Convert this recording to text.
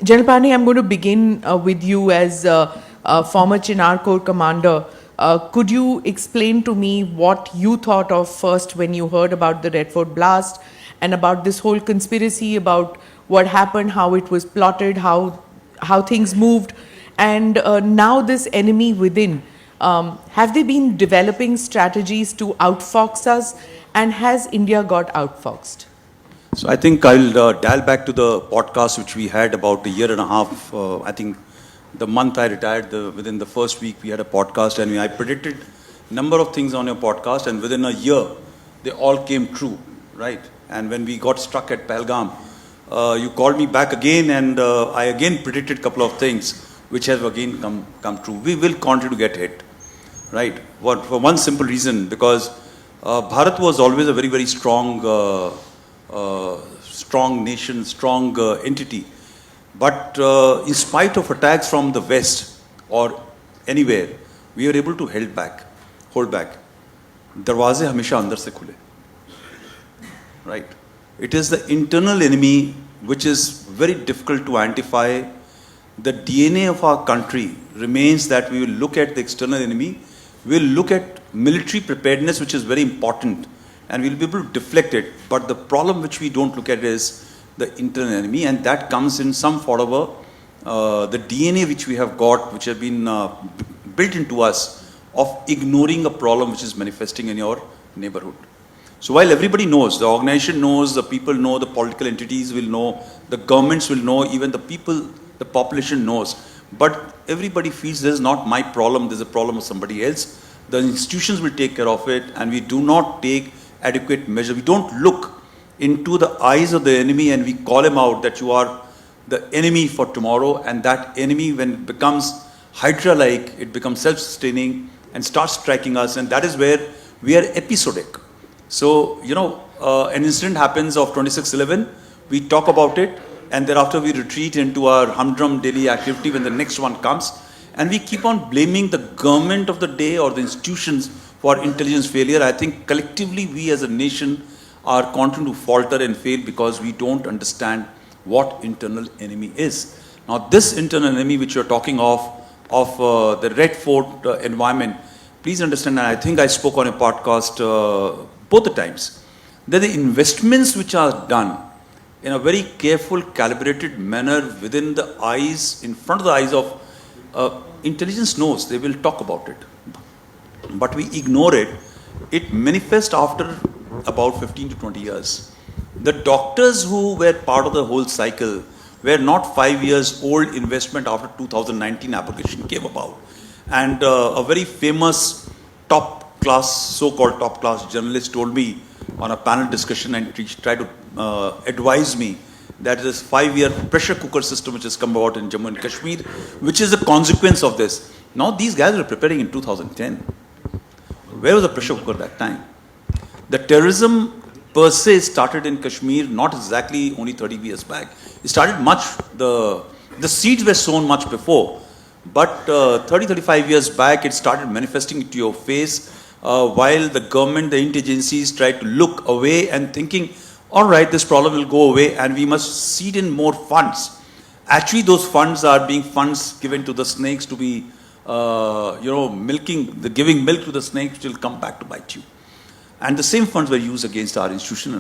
General Pandey, I'm going to begin with you as a former Chinar Corps commander. Could you explain to me what you thought of first when you heard about the Red Fort blast and about this whole conspiracy, about what happened, how it was plotted, how things moved, and now this enemy within? Have they been developing strategies to outfox us, and has India got outfoxed? So I think I'll dial back to the podcast which we had about a year and a half. I think the month I retired, within the first week we had a podcast, and I predicted a number of things on your podcast, and within a year they all came true, right? And when we got struck at Pahalgam, you called me back again, and I again predicted a couple of things which have again come true. We will continue to get hit, right? For one simple reason, because Bharat was always a very, very strong nation, strong entity. But in spite of attacks from the West or anywhere, we were able to hold back. Darwaze हमेशा अंदर से खुले, right? It is the internal enemy which is very difficult to identify. The DNA of our country remains that we will look at the external enemy, we will look at military preparedness, which is very important, and we'll be able to deflect it. But the problem which we don't look at is the internal enemy, and that comes in some form of the DNA which we have got, which have been built into us, of ignoring a problem which is manifesting in your neighborhood. So while everybody knows, the organization knows, the people know, the political entities will know, the governments will know, even the people, the population knows, but everybody feels this is not my problem, this is a problem of somebody else. The institutions will take care of it, and we do not take adequate measure. We don't look into the eyes of the enemy and we call him out that you are the enemy for tomorrow, and that enemy, when it becomes Hydra-like, it becomes self-sustaining and starts striking us, and that is where we are episodic. So, an incident happens of 26/11, we talk about it, and thereafter we retreat into our humdrum daily activity when the next one comes, and we keep on blaming the government of the day or the institutions for intelligence failure. I think collectively we as a nation are continuing to falter and fail because we don't understand what internal enemy is. Now this internal enemy which you're talking of the Red Fort environment, please understand, and I think I spoke on a podcast both the times, that the investments which are done in a very careful, calibrated manner within the eyes, in front of the eyes of intelligence knows, they will talk about it. But we ignore it. It manifests after about 15 to 20 years. The doctors who were part of the whole cycle were not 5 years old investment after 2019 application came about. And a very famous top class, so-called top class journalist told me on a panel discussion and tried to advise me that this 5-year pressure cooker system which has come about in Jammu and Kashmir, which is a consequence of this. Now these guys were preparing in 2010. Where was the pressure cooker that time? The terrorism per se started in Kashmir not exactly only 30 years back. It started the seeds were sown much before. But 30-35 years back, it started manifesting into your face while the government, the agencies tried to look away and thinking, all right, this problem will go away and we must seed in more funds. Actually, those funds are being funds given to the snakes to be, giving milk to the snakes which will come back to bite you. And the same funds were used against our institution.